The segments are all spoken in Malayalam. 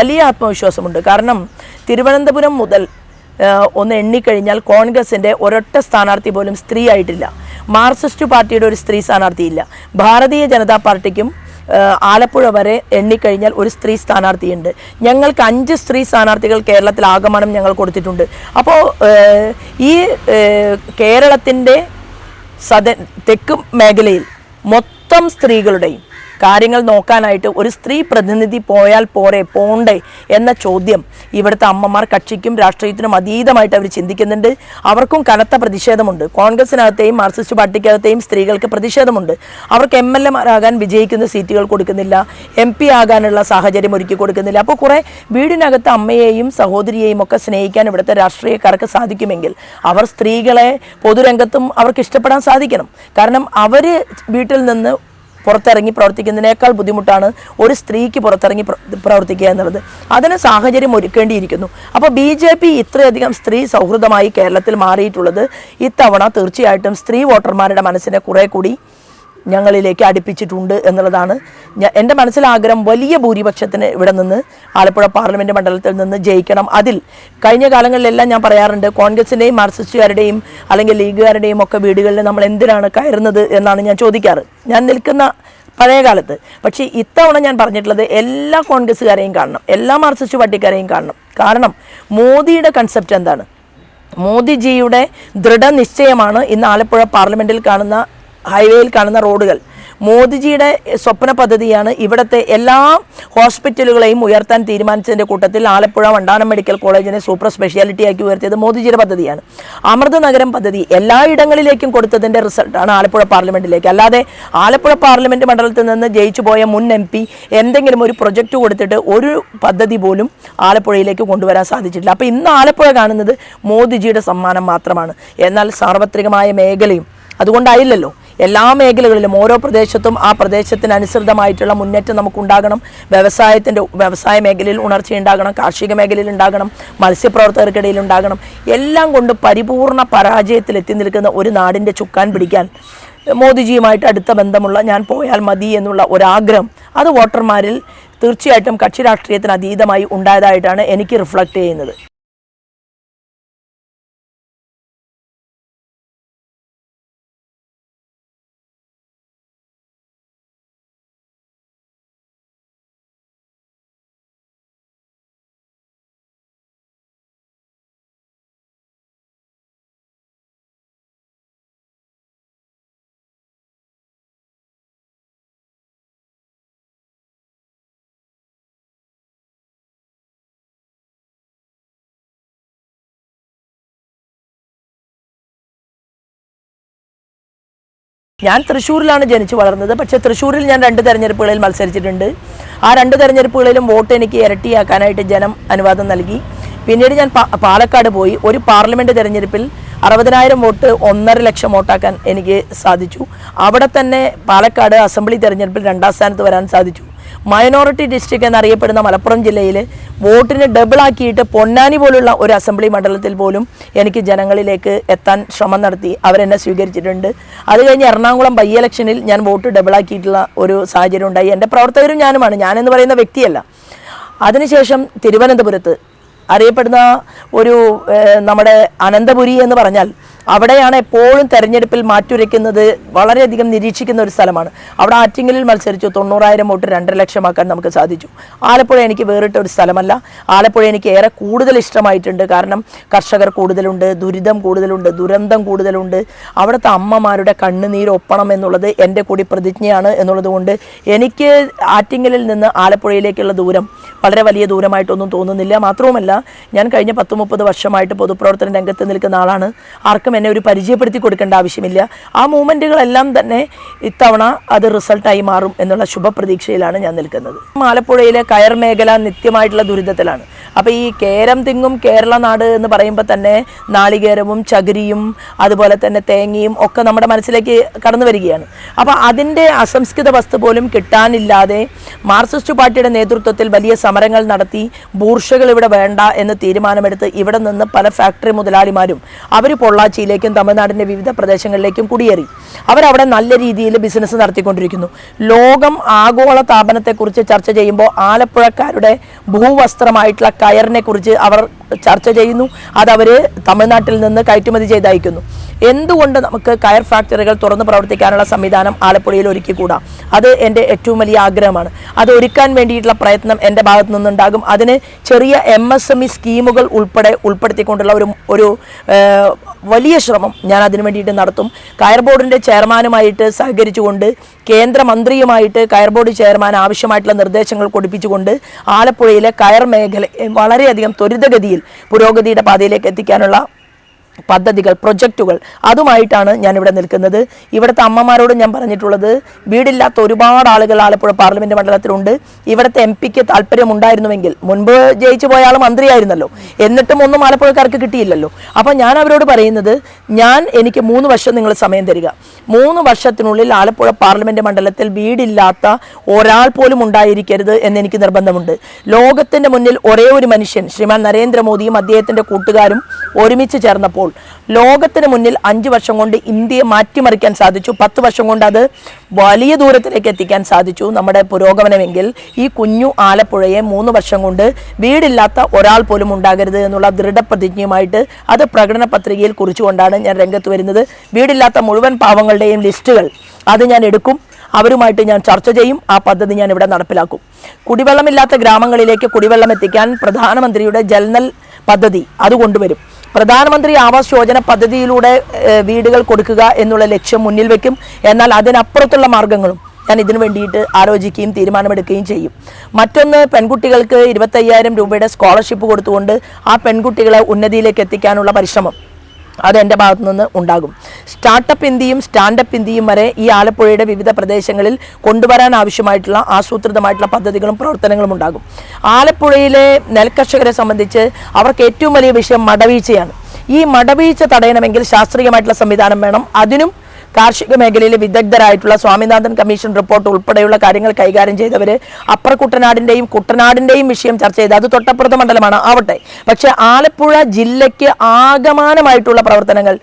വലിയ ആത്മവിശ്വാസമുണ്ട്. കാരണം തിരുവനന്തപുരം മുതൽ ഒന്ന് എണ്ണിക്കഴിഞ്ഞാൽ കോൺഗ്രസിൻ്റെ ഒരൊറ്റ സ്ഥാനാർത്ഥി പോലും സ്ത്രീ ആയിട്ടില്ല. മാർക്സിസ്റ്റ് പാർട്ടിയുടെ ഒരു സ്ത്രീ സ്ഥാനാർത്ഥിയില്ല. ഭാരതീയ ജനതാ പാർട്ടിക്കും ആലപ്പുഴ വരെ എണ്ണിക്കഴിഞ്ഞാൽ ഒരു സ്ത്രീ സ്ഥാനാർത്ഥിയുണ്ട്. ഞങ്ങൾക്ക് 5 സ്ത്രീ സ്ഥാനാർത്ഥികൾ കേരളത്തിൽ ആഗമനം ഞങ്ങൾ കൊടുത്തിട്ടുണ്ട്. അപ്പോൾ ഈ കേരളത്തിൻ്റെ തെക്ക് മേഖലയിൽ മൊത്തം സ്ത്രീകളുടെയും കാര്യങ്ങൾ നോക്കാനായിട്ട് ഒരു സ്ത്രീ പ്രതിനിധി പോയാൽ പോണ്ടേ എന്ന ചോദ്യം ഇവിടുത്തെ അമ്മമാർ കക്ഷിക്കും രാഷ്ട്രീയത്തിനും അതീതമായിട്ട് അവർ ചിന്തിക്കുന്നുണ്ട്. അവർക്കും കനത്ത പ്രതിഷേധമുണ്ട്. കോൺഗ്രസിനകത്തെയും മാർക്സിസ്റ്റ് പാർട്ടിക്കകത്തെയും സ്ത്രീകൾക്ക് പ്രതിഷേധമുണ്ട്. അവർക്ക് MLA-മാരാകാൻ വിജയിക്കുന്ന സീറ്റുകൾ കൊടുക്കുന്നില്ല, MP ആകാനുള്ള സാഹചര്യം ഒരുക്കി കൊടുക്കുന്നില്ല. അപ്പോൾ കുറേ വീടിനകത്ത് അമ്മയെയും സഹോദരിയെയും ഒക്കെ സ്നേഹിക്കാൻ ഇവിടുത്തെ രാഷ്ട്രീയക്കാർക്ക് സാധിക്കുമെങ്കിൽ അവർ സ്ത്രീകളെ പൊതുരംഗത്തും അവർക്ക് ഇഷ്ടപ്പെടാൻ സാധിക്കണം. കാരണം അവർ വീട്ടിൽ നിന്ന് പുറത്തിറങ്ങി പ്രവർത്തിക്കുന്നതിനേക്കാൾ ബുദ്ധിമുട്ടാണ് ഒരു സ്ത്രീക്ക് പുറത്തിറങ്ങി പ്രവർത്തിക്കുക എന്നുള്ളത്. അതിന് സാഹചര്യം ഒരുക്കേണ്ടിയിരിക്കുന്നു. അപ്പോൾ BJP ഇത്രയധികം സ്ത്രീ സൗഹൃദമായി കേരളത്തിൽ മാറിയിട്ടുള്ളത് ഇത്തവണ തീർച്ചയായിട്ടും സ്ത്രീ വോട്ടർമാരുടെ മനസ്സിനെ കുറേ കൂടി ഞങ്ങളിലേക്ക് അടുപ്പിച്ചിട്ടുണ്ട് എന്നുള്ളതാണ് എൻ്റെ മനസ്സിലാഗ്രഹം. വലിയ ഭൂരിപക്ഷത്തിന് ഇവിടെ നിന്ന് ആലപ്പുഴ പാർലമെൻറ്റ് മണ്ഡലത്തിൽ നിന്ന് ജയിക്കണം. അതിൽ കഴിഞ്ഞ കാലങ്ങളിലെല്ലാം ഞാൻ പറയാറുണ്ട്, കോൺഗ്രസിൻ്റെയും മാർക്സിസ്റ്റുകാരുടെയും അല്ലെങ്കിൽ ലീഗുകാരുടെയും ഒക്കെ വീടുകളിൽ നമ്മൾ എന്തിനാണ് കയറുന്നത് എന്നാണ് ഞാൻ ചോദിക്കാറ്, ഞാൻ നിൽക്കുന്ന പഴയ കാലത്ത്. പക്ഷേ ഇത്തവണ ഞാൻ പറഞ്ഞിട്ടുള്ളത് എല്ലാ കോൺഗ്രസ്സുകാരെയും കാണണം, എല്ലാ മാർക്സിസ്റ്റ് പാർട്ടിക്കാരെയും കാണണം. കാരണം മോദിയുടെ കൺസെപ്റ്റ് എന്താണ്? മോദിജിയുടെ ദൃഢനിശ്ചയമാണ് ഇന്ന് ആലപ്പുഴ പാർലമെൻറ്റിൽ കാണുന്ന ഹൈവേയിൽ കാണുന്ന റോഡുകൾ. മോദിജിയുടെ സ്വപ്ന പദ്ധതിയാണ് ഇവിടുത്തെ എല്ലാ ഹോസ്പിറ്റലുകളെയും ഉയർത്താൻ തീരുമാനിച്ചതിൻ്റെ കൂട്ടത്തിൽ ആലപ്പുഴ വണ്ടാനം മെഡിക്കൽ കോളേജിനെ സൂപ്പർ സ്പെഷ്യാലിറ്റി ആക്കി ഉയർത്തിയത് മോദിജിയുടെ പദ്ധതിയാണ്. അമൃത നഗരം പദ്ധതി എല്ലായിടങ്ങളിലേക്കും കൊടുത്തതിൻ്റെ റിസൾട്ടാണ് ആലപ്പുഴ പാർലമെൻറ്റിലേക്ക്. അല്ലാതെ ആലപ്പുഴ പാർലമെൻറ്റ് മണ്ഡലത്തിൽ നിന്ന് ജയിച്ചു പോയ മുൻ MP എന്തെങ്കിലും ഒരു പ്രൊജക്റ്റ് കൊടുത്തിട്ട് ഒരു പദ്ധതി പോലും ആലപ്പുഴയിലേക്ക് കൊണ്ടുവരാൻ സാധിച്ചിട്ടില്ല. അപ്പോൾ ഇന്ന് ആലപ്പുഴ കാണുന്നത് മോദിജിയുടെ സമ്മാനം മാത്രമാണ്. എന്നാൽ സാർവത്രികമായ മേഖലയും അതുകൊണ്ടായില്ലല്ലോ. എല്ലാ മേഖലകളിലും ഓരോ പ്രദേശത്തും ആ പ്രദേശത്തിനനുസൃതമായിട്ടുള്ള മുന്നേറ്റം നമുക്കുണ്ടാകണം. വ്യവസായ മേഖലയിൽ ഉണർച്ചയുണ്ടാകണം, കാർഷിക മേഖലയിൽ ഉണ്ടാകണം, മത്സ്യപ്രവർത്തകർക്കിടയിൽ ഉണ്ടാകണം. എല്ലാം കൊണ്ട് പരിപൂർണ പരാജയത്തിലെത്തി നിൽക്കുന്ന ഒരു നാടിൻ്റെ ചുക്കാൻ പിടിക്കാൻ മോദിജിയുമായിട്ട് അടുത്ത ബന്ധമുള്ള ഞാൻ പോയാൽ മതി എന്നുള്ള ഒരാഗ്രഹം അത് വോട്ടർമാരിൽ തീർച്ചയായിട്ടും കക്ഷി രാഷ്ട്രീയത്തിന് അതീതമായി ഉണ്ടായതായിട്ടാണ് എനിക്ക് റിഫ്ലക്റ്റ് ചെയ്യുന്നത്. ഞാൻ തൃശ്ശൂരിലാണ് ജനിച്ചു വളർന്നത്. പക്ഷേ തൃശ്ശൂരിൽ ഞാൻ 2 തെരഞ്ഞെടുപ്പുകളിൽ മത്സരിച്ചിട്ടുണ്ട്. ആ 2 തെരഞ്ഞെടുപ്പുകളിലും വോട്ട് എനിക്ക് ഇരട്ടിയാക്കാനായിട്ട് ജനം അനുവാദം നൽകി. പിന്നീട് ഞാൻ പാലക്കാട് പോയി. ഒരു പാർലമെൻറ്റ് തെരഞ്ഞെടുപ്പിൽ 60,000 വോട്ട് 1.5 ലക്ഷം വോട്ടാക്കാൻ എനിക്ക് സാധിച്ചു. അവിടെ തന്നെ പാലക്കാട് അസംബ്ലി തെരഞ്ഞെടുപ്പിൽ 2ാം സ്ഥാനത്ത് വരാൻ സാധിച്ചു. മൈനോറിറ്റി ഡിസ്ട്രിക്റ്റ് എന്നറിയപ്പെടുന്ന മലപ്പുറം ജില്ലയിൽ വോട്ടിന് ഡബിളാക്കിയിട്ട് പൊന്നാനി പോലുള്ള ഒരു അസംബ്ലി മണ്ഡലത്തിൽ പോലും എനിക്ക് ജനങ്ങളിലേക്ക് എത്താൻ ശ്രമം നടത്തി അവരെന്നെ സ്വീകരിച്ചിട്ടുണ്ട്. അത് കഴിഞ്ഞ് എറണാകുളം ബൈ ഇലക്ഷനിൽ ഞാൻ വോട്ട് ഡബിളാക്കിയിട്ടുള്ള ഒരു സാഹചര്യം ഉണ്ടായി. എൻ്റെ പ്രവർത്തകരും ഞാനുമാണ്, ഞാനെന്ന് പറയുന്ന വ്യക്തിയല്ല. അതിനുശേഷം തിരുവനന്തപുരത്ത് അറിയപ്പെടുന്ന ഒരു നമ്മുടെ അനന്തപുരി എന്ന് പറഞ്ഞാൽ അവിടെയാണ് എപ്പോഴും തെരഞ്ഞെടുപ്പിൽ മാറ്റുരയ്ക്കുന്നത്, വളരെയധികം നിരീക്ഷിക്കുന്ന ഒരു സ്ഥലമാണ്. അവിടെ ആറ്റിങ്ങലിൽ മത്സരിച്ചു 90,000 വോട്ട് 2.5 ലക്ഷമാക്കാൻ നമുക്ക് സാധിച്ചു. ആലപ്പുഴ എനിക്ക് വേറിട്ട ഒരു സ്ഥലമല്ല. ആലപ്പുഴ എനിക്ക് ഏറെ കൂടുതൽ ഇഷ്ടമായിട്ടുണ്ട്. കാരണം കർഷകർ കൂടുതലുണ്ട്, ദുരിതം കൂടുതലുണ്ട്, ദുരന്തം കൂടുതലുണ്ട്. അവിടുത്തെ അമ്മമാരുടെ കണ്ണുനീരൊപ്പണം എന്നുള്ളത് എൻ്റെ കൂടി പ്രതിജ്ഞയാണ് എന്നുള്ളത് കൊണ്ട് എനിക്ക് ആറ്റിങ്ങലിൽ നിന്ന് ആലപ്പുഴയിലേക്കുള്ള ദൂരം വളരെ വലിയ ദൂരമായിട്ടൊന്നും തോന്നുന്നില്ല. മാത്രവുമല്ല, ഞാൻ കഴിഞ്ഞ 10-30 വർഷമായിട്ട് പൊതുപ്രവർത്തന രംഗത്ത് നിൽക്കുന്ന ആളാണ്. ആർക്കും എന്നെ ഒരു പരിചയപ്പെടുത്തി കൊടുക്കേണ്ട ആവശ്യമില്ല. ആ മൂവ്മെൻറ്റുകളെല്ലാം തന്നെ ഇത്തവണ അത് റിസൾട്ടായി മാറും എന്നുള്ള ശുഭപ്രതീക്ഷയിലാണ് ഞാൻ നിൽക്കുന്നത്. ആലപ്പുഴയിലെ കയർ മേഖല നിത്യമായിട്ടുള്ള ദുരിതത്തിലാണ്. അപ്പോൾ ഈ കേരം തിങ്ങും കേരള നാട് എന്ന് പറയുമ്പോൾ തന്നെ നാളികേരവും ചകിരിയും അതുപോലെ തന്നെ തേങ്ങയും ഒക്കെ നമ്മുടെ മനസ്സിലേക്ക് കടന്നു വരികയാണ്. അപ്പോൾ അതിൻ്റെ അസംസ്കൃത വസ്തു പോലും കിട്ടാനില്ലാതെ മാർക്സിസ്റ്റ് പാർട്ടിയുടെ നേതൃത്വത്തിൽ വലിയ സമരങ്ങൾ നടത്തി ബൂർഷകൾ ഇവിടെ വേണ്ട എന്ന് തീരുമാനമെടുത്ത് ഇവിടെ നിന്ന് പല ഫാക്ടറി മുതലാളിമാരും അവർ പൊള്ളാച്ചി പൊള്ളാച്ചിയിലേക്കും തമിഴ്നാടിൻ്റെ വിവിധ പ്രദേശങ്ങളിലേക്കും കുടിയേറി. അവരവിടെ നല്ല രീതിയിൽ ബിസിനസ് നടത്തിക്കൊണ്ടിരിക്കുന്നു. ലോകം ആഗോള താപനത്തെക്കുറിച്ച് ചർച്ച ചെയ്യുമ്പോൾ ആലപ്പുഴക്കാരുടെ ഭൂവസ്ത്രമായിട്ടുള്ള കയറിനെ കുറിച്ച് അവർ ചർച്ച ചെയ്യുന്നു. അതവർ തമിഴ്നാട്ടിൽ നിന്ന് കയറ്റുമതി ചെയ്ത് അയക്കുന്നു. എന്തുകൊണ്ട് നമുക്ക് കയർ ഫാക്ടറികൾ തുറന്ന് പ്രവർത്തിക്കാനുള്ള സംവിധാനം ആലപ്പുഴയിൽ ഒരുക്കിക്കൂടാ? അത് എൻ്റെ ഏറ്റവും വലിയ ആഗ്രഹമാണ്. അത് ഒരുക്കാൻ വേണ്ടിയിട്ടുള്ള പ്രയത്നം എൻ്റെ ഭാഗത്തു നിന്നുണ്ടാകും. അതിന് ചെറിയ MSME സ്കീമുകൾ ഉൾപ്പെടുത്തിക്കൊണ്ടുള്ള ഒരു വലിയ ശ്രമം ഞാൻ അതിനു വേണ്ടിയിട്ട് നടത്തും. കയർ ബോർഡിൻ്റെ ചെയർമാനുമായിട്ട് സഹകരിച്ചുകൊണ്ട് കേന്ദ്രമന്ത്രിയുമായിട്ട് കയർ ബോർഡ് ചെയർമാൻ ആവശ്യമായിട്ടുള്ള നിർദ്ദേശങ്ങൾ കൊടുപ്പിച്ചുകൊണ്ട് ആലപ്പുഴയിലെ കയർ മേഖല വളരെയധികം ത്വരിതഗതിയിൽ പുരോഗതിയുടെ പാതയിലേക്ക് എത്തിക്കാനുള്ള പദ്ധതികൾ, പ്രൊജക്റ്റുകൾ അതുമായിട്ടാണ് ഞാനിവിടെ നിൽക്കുന്നത്. ഇവിടുത്തെ അമ്മമാരോട് ഞാൻ പറഞ്ഞിട്ടുള്ളത്, വീടില്ലാത്ത ഒരുപാട് ആളുകൾ ആലപ്പുഴ പാർലമെൻറ്റ് മണ്ഡലത്തിലുണ്ട്. ഇവിടുത്തെ MP താല്പര്യമുണ്ടായിരുന്നുവെങ്കിൽ, മുൻപ് ജയിച്ചു പോയ ആൾ മന്ത്രിയായിരുന്നല്ലോ, എന്നിട്ടും ഒന്നും ആലപ്പുഴക്കാർക്ക് കിട്ടിയില്ലല്ലോ. അപ്പോൾ ഞാൻ അവരോട് പറയുന്നത്, എനിക്ക് 3 വർഷം നിങ്ങൾ സമയം തരിക. 3 വർഷത്തിനുള്ളിൽ ആലപ്പുഴ പാർലമെൻറ്റ് മണ്ഡലത്തിൽ വീടില്ലാത്ത ഒരാൾ പോലും ഉണ്ടായിരിക്കരുത് എന്നെനിക്ക് നിർബന്ധമുണ്ട്. ലോകത്തിൻ്റെ മുന്നിൽ ഒരേ ഒരു മനുഷ്യൻ ശ്രീമാൻ നരേന്ദ്രമോദിയും അദ്ദേഹത്തിൻ്റെ കൂട്ടുകാരും ഒരുമിച്ച് ചേർന്നപ്പോൾ ലോകത്തിന് മുന്നിൽ 5 വർഷം കൊണ്ട് ഇന്ത്യയെ മാറ്റിമറിക്കാൻ സാധിച്ചു. 10 വർഷം കൊണ്ട് അത് വലിയ ദൂരത്തിലേക്ക് എത്തിക്കാൻ സാധിച്ചു നമ്മുടെ പുരോഗമനമെങ്കിൽ, ഈ കുഞ്ഞു ആലപ്പുഴയെ 3 വർഷം കൊണ്ട് വീടില്ലാത്ത ഒരാൾ പോലും ഉണ്ടാകരുത് എന്നുള്ള ദൃഢപ്രതിജ്ഞയുമായിട്ട് അത് പ്രകടന പത്രികയിൽ കുറിച്ചുകൊണ്ടാണ് ഞാൻ രംഗത്ത് വരുന്നത്. വീടില്ലാത്ത മുഴുവൻ പാവങ്ങളുടെയും ലിസ്റ്റുകൾ അത് ഞാൻ എടുക്കും. അവരുമായിട്ട് ഞാൻ ചർച്ച ചെയ്യും. ആ പദ്ധതി ഞാൻ ഇവിടെ നടപ്പിലാക്കും. കുടിവെള്ളമില്ലാത്ത ഗ്രാമങ്ങളിലേക്ക് കുടിവെള്ളം എത്തിക്കാൻ പ്രധാനമന്ത്രിയുടെ ജൽനൽ പദ്ധതി അത് കൊണ്ടുവരും. പ്രധാനമന്ത്രി ആവാസ് യോജന പദ്ധതിയിലൂടെ വീടുകൾ കൊടുക്കുക എന്നുള്ള ലക്ഷ്യം മുന്നിൽ വയ്ക്കും. എന്നാൽ അതിനപ്പുറത്തുള്ള മാർഗങ്ങളും ഞാൻ ഇതിനു വേണ്ടിയിട്ട് ആലോചിക്കുകയും തീരുമാനമെടുക്കുകയും ചെയ്യും. മറ്റൊന്ന്, പെൺകുട്ടികൾക്ക് 25,000 രൂപയുടെ സ്കോളർഷിപ്പ് കൊടുത്തുകൊണ്ട് ആ പെൺകുട്ടികളെ ഉന്നതിയിലേക്ക് എത്തിക്കാനുള്ള പരിശ്രമം അത് എൻ്റെ ഭാഗത്തു നിന്ന് ഉണ്ടാകും. സ്റ്റാർട്ടപ്പ് ഇന്ത്യയും സ്റ്റാൻഡപ്പ് ഇന്ത്യയും വരെ ഈ ആലപ്പുഴയുടെ വിവിധ പ്രദേശങ്ങളിൽ കൊണ്ടുവരാൻ ആവശ്യമായിട്ടുള്ള ആസൂത്രിതമായിട്ടുള്ള പദ്ധതികളും പ്രവർത്തനങ്ങളും ഉണ്ടാകും. ആലപ്പുഴയിലെ നെൽകർഷകരെ സംബന്ധിച്ച് അവർക്ക് ഏറ്റവും വലിയ വിഷയം മടവീഴ്ചയാണ്. ഈ മടവീഴ്ച തടയണമെങ്കിൽ ശാസ്ത്രീയമായിട്ടുള്ള സംവിധാനം വേണം. അതിനും കാർഷിക മേഖലയിലെ വിദഗ്ധരായിട്ടുള്ള സ്വാമിനാഥൻ കമ്മീഷൻ റിപ്പോർട്ട് ഉൾപ്പെടെയുള്ള കാര്യങ്ങൾ കൈകാര്യം ചെയ്തവർ അപ്പർ കുട്ടനാടിൻ്റെയും വിഷയം ചർച്ച ചെയ്ത്, അത് തൊട്ടപ്പുറത്തെ മണ്ഡലമാണ് ആവട്ടെ, പക്ഷേ ആലപ്പുഴ ജില്ലയ്ക്ക് ആകമാനമായിട്ടുള്ള പ്രവർത്തനങ്ങൾ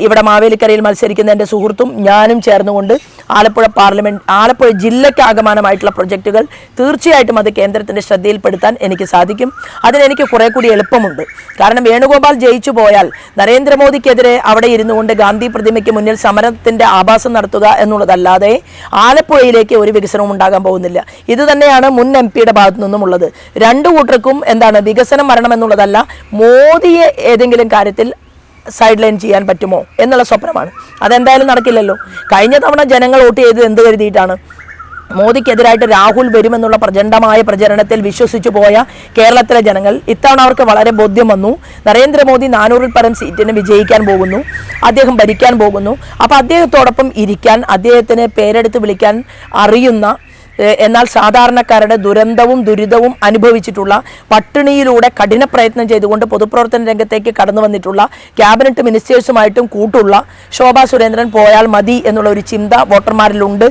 ഇവിടെ മാവേലിക്കരയിൽ മത്സരിക്കുന്ന എൻ്റെ സുഹൃത്തും ഞാനും ചേർന്നുകൊണ്ട് ആലപ്പുഴ ജില്ലയ്ക്ക് ആകമാനമായിട്ടുള്ള പ്രൊജക്റ്റുകൾ തീർച്ചയായിട്ടും അത് കേന്ദ്രത്തിൻ്റെ ശ്രദ്ധയിൽപ്പെടുത്താൻ എനിക്ക് സാധിക്കും. അതിനെനിക്ക് കുറെ കൂടി എളുപ്പമുണ്ട്. കാരണം വേണുഗോപാൽ ജയിച്ചു പോയാൽ നരേന്ദ്രമോദിക്കെതിരെ അവിടെ ഇരുന്നു കൊണ്ട് ഗാന്ധി പ്രതിമയ്ക്ക് മുന്നിൽ സമരത്തിൻ്റെ ആഭാസം നടത്തുക എന്നുള്ളതല്ലാതെ ആലപ്പുഴയിലേക്ക് ഒരു വികസനവും ഉണ്ടാകാൻ പോകുന്നില്ല. ഇത് തന്നെയാണ് മുൻ MP ഭാഗത്തു നിന്നുമുള്ളത്. രണ്ടു കൂട്ടർക്കും വികസനം വരണം എന്നുള്ളതല്ല, മോദിയെ ഏതെങ്കിലും കാര്യത്തിൽ സൈഡ് ലൈൻ ചെയ്യാൻ പറ്റുമോ എന്നുള്ള സ്വപ്നമാണ്. അതെന്തായാലും നടക്കില്ലല്ലോ. കഴിഞ്ഞ തവണ ജനങ്ങൾ വോട്ട് ചെയ്തത് എന്ത് കരുതിയിട്ടാണ്? മോദിക്കെതിരായിട്ട് രാഹുൽ വരുമെന്നുള്ള പ്രചണ്ഡമായ പ്രചരണത്തിൽ വിശ്വസിച്ചു പോയ കേരളത്തിലെ ജനങ്ങൾ ഇത്തവണ അവർക്ക് വളരെ ബോധ്യം വന്നു. നരേന്ദ്രമോദി 400-ൽ പരം സീറ്റിന് വിജയിക്കാൻ പോകുന്നു, അദ്ദേഹം ഭരിക്കാൻ പോകുന്നു. അപ്പോൾ അദ്ദേഹത്തോടൊപ്പം ഇരിക്കാൻ, അദ്ദേഹത്തിന് പേരെടുത്ത് വിളിക്കാൻ അറിയുന്ന, എന്നാൽ സാധാരണക്കാരുടെ ദുരിതവും അനുഭവിച്ചിട്ടുള്ള, പട്ടിണിയിലൂടെ കഠിന പ്രയത്നം ചെയ്തുകൊണ്ട് പൊതുപ്രവർത്തന രംഗത്തേക്ക് കടന്നു വന്നിട്ടുള്ള, ക്യാബിനറ്റ് മിനിസ്റ്റേഴ്സുമായിട്ടും കൂട്ടുള്ള ശോഭാ സുരേന്ദ്രൻ പോയാൽ മതി എന്നുള്ള ഒരു ചിന്ത വോട്ടർമാരിലുണ്ട്.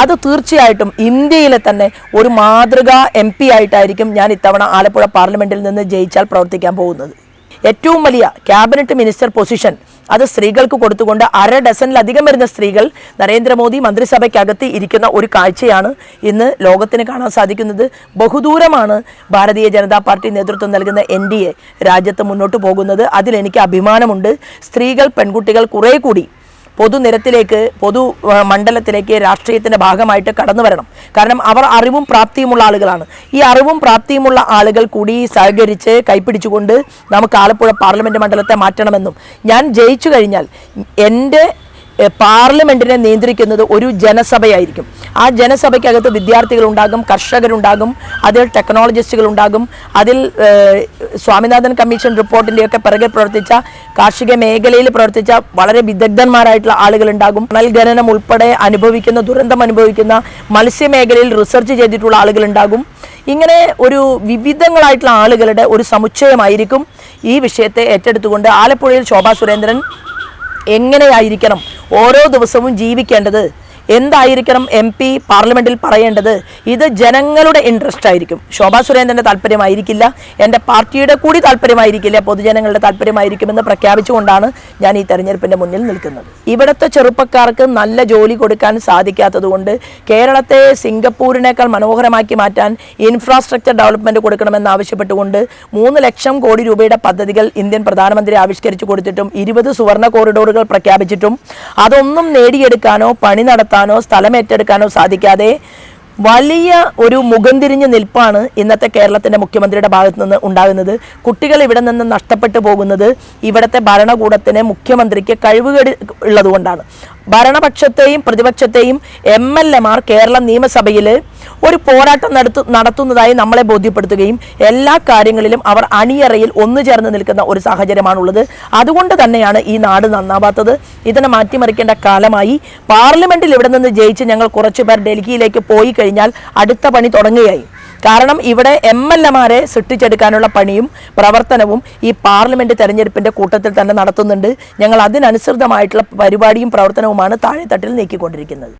അത് തീർച്ചയായിട്ടും ഇന്ത്യയിലെ തന്നെ ഒരു മാതൃകാ MP ആയിട്ടായിരിക്കും ഞാൻ ഇത്തവണ ആലപ്പുഴ പാർലമെൻറ്റിൽ നിന്ന് ജയിച്ചാൽ പ്രവർത്തിക്കാൻ പോകുന്നത്. ഏറ്റവും വലിയ ക്യാബിനറ്റ് മിനിസ്റ്റർ പൊസിഷൻ അത് സ്ത്രീകൾക്ക് കൊടുത്തുകൊണ്ട് 1/2 ഡസനിലധികം വരുന്ന സ്ത്രീകൾ നരേന്ദ്രമോദി മന്ത്രിസഭയ്ക്കകത്ത് ഇരിക്കുന്ന ഒരു കാഴ്ചയാണ് ഇന്ന് ലോകത്തിന് കാണാൻ സാധിക്കുന്നത്. ബഹുദൂരമാണ് ഭാരതീയ ജനതാ പാർട്ടി നേതൃത്വം നൽകുന്ന NDA രാജ്യത്ത് മുന്നോട്ട് പോകുന്നത്. അതിലെനിക്ക് അഭിമാനമുണ്ട്. സ്ത്രീകൾ, പെൺകുട്ടികൾ കുറെ കൂടി പൊതുനിരത്തിലേക്ക്, മണ്ഡലത്തിലേക്ക് രാഷ്ട്രീയത്തിൻ്റെ ഭാഗമായിട്ട് കടന്നു വരണം. കാരണം അവർ അറിവും പ്രാപ്തിയുമുള്ള ആളുകളാണ്. ഈ അറിവും പ്രാപ്തിയുമുള്ള ആളുകൾ കൂടി സഹകരിച്ച് കൈപ്പിടിച്ചുകൊണ്ട് നമുക്ക് ആലപ്പുഴ പാർലമെൻറ്റ് മണ്ഡലത്തെ മാറ്റണമെന്നും, ഞാൻ ജയിച്ചു കഴിഞ്ഞാൽ എൻ്റെ പാർലമെൻറ്റിനെ നിയന്ത്രിക്കുന്നത് ഒരു ജനസഭയായിരിക്കും. ആ ജനസഭയ്ക്കകത്ത് വിദ്യാർത്ഥികളുണ്ടാകും, കർഷകരുണ്ടാകും, അതിൽ ടെക്നോളജിസ്റ്റുകളുണ്ടാകും, അതിൽ സ്വാമിനാഥൻ കമ്മീഷൻ റിപ്പോർട്ടിൻ്റെയൊക്കെ പിറകെ പ്രവർത്തിച്ച, കാർഷിക മേഖലയിൽ പ്രവർത്തിച്ച വളരെ വിദഗ്ധന്മാരായിട്ടുള്ള ആളുകളുണ്ടാകും. മണൽ ഖനനം ഉൾപ്പെടെ ദുരന്തം അനുഭവിക്കുന്ന മത്സ്യമേഖലയിൽ റിസർച്ച് ചെയ്തിട്ടുള്ള ആളുകളുണ്ടാകും. ഇങ്ങനെ ഒരു വിവിധങ്ങളായിട്ടുള്ള ആളുകളുടെ ഒരു സമുച്ചയമായിരിക്കും ഈ വിഷയത്തെ ഏറ്റെടുത്തുകൊണ്ട് ആലപ്പുഴയിൽ ശോഭാ സുരേന്ദ്രൻ എങ്ങനെയായിരിക്കണം ഓരോ ദിവസവും ജീവിക്കേണ്ടത് എന്തായിരിക്കണം MP പാർലമെന്റിൽ പറയേണ്ടത്? ഇത് ജനങ്ങളുടെ ഇൻട്രസ്റ്റ് ആയിരിക്കും. ശോഭാ സുരേന്ദ്രന്റെ താല്പര്യമായിരിക്കില്ല, എൻ്റെ പാർട്ടിയുടെ കൂടി താല്പര്യമായിരിക്കില്ല, പൊതുജനങ്ങളുടെ താല്പര്യമായിരിക്കുമെന്ന് പ്രഖ്യാപിച്ചുകൊണ്ടാണ് ഞാൻ ഈ തെരഞ്ഞെടുപ്പിന്റെ മുന്നിൽ നിൽക്കുന്നത്. ഇവിടുത്തെ ചെറുപ്പക്കാർക്ക് നല്ല ജോലി കൊടുക്കാൻ സാധിക്കാത്തതുകൊണ്ട് കേരളത്തെ സിംഗപ്പൂരിനേക്കാൾ മനോഹരമാക്കി മാറ്റാൻ ഇൻഫ്രാസ്ട്രക്ചർ ഡെവലപ്മെന്റ് കൊടുക്കണമെന്ന് ആവശ്യപ്പെട്ടുകൊണ്ട് 3 ലക്ഷം കോടി രൂപയുടെ പദ്ധതികൾ ഇന്ത്യൻ പ്രധാനമന്ത്രി ആവിഷ്കരിച്ചു കൊടുത്തിട്ടും 20 സുവർണ്ണ കോറിഡോറുകൾ പ്രഖ്യാപിച്ചിട്ടും അതൊന്നും നേടിയെടുക്കാനോ പണി നടത്താനോ സ്ഥലം ഏറ്റെടുക്കാനോ സാധിക്കാതെ വലിയ ഒരു മുഖം തിരിഞ്ഞ് നിൽപ്പാണ് ഇന്നത്തെ കേരളത്തിൻ്റെ മുഖ്യമന്ത്രിയുടെ ഭാഗത്തു നിന്ന് ഉണ്ടാകുന്നത്. കുട്ടികൾ ഇവിടെ നിന്ന് നഷ്ടപ്പെട്ടു പോകുന്നത് ഇവിടുത്തെ ഭരണകൂടത്തിന്, മുഖ്യമന്ത്രിക്ക് കഴിവുകേട് ഉള്ളതുകൊണ്ടാണ്. ഭരണപക്ഷത്തെയും പ്രതിപക്ഷത്തെയും MLA മാർ കേരള നിയമസഭയിൽ ഒരു പോരാട്ടം നടത്തുന്നതായി നമ്മളെ ബോധ്യപ്പെടുത്തുകയും എല്ലാ കാര്യങ്ങളിലും അവർ അണിയറയിൽ ഒന്നു ചേർന്ന് നിൽക്കുന്ന ഒരു സാഹചര്യമാണുള്ളത്. അതുകൊണ്ട് തന്നെയാണ് ഈ നാട് നന്നാവാത്തത്. ഇതിനെ മാറ്റിമറിക്കേണ്ട കാലമായി. പാർലമെന്റിൽ ഇവിടെ നിന്ന് ജയിച്ച് ഞങ്ങൾ കുറച്ചുപേർ ഡൽഹിയിലേക്ക് പോയി കഴിഞ്ഞാൽ അടുത്ത പണി തുടങ്ങുകയായി. കാരണം ഇവിടെ MLA മാരെ സൃഷ്ടിച്ചെടുക്കാനുള്ള പണിയും പ്രവർത്തനവും ഈ പാർലമെന്റ് തെരഞ്ഞെടുപ്പിന്റെ കൂട്ടത്തിൽ തന്നെ നടത്തുന്നുണ്ട്. ഞങ്ങൾ അതിനനുസൃതമായിട്ടുള്ള പരിപാടിയും പ്രവർത്തനവുമാണ് താഴെത്തട്ടിൽ നീക്കിക്കൊണ്ടിരിക്കുന്നത്.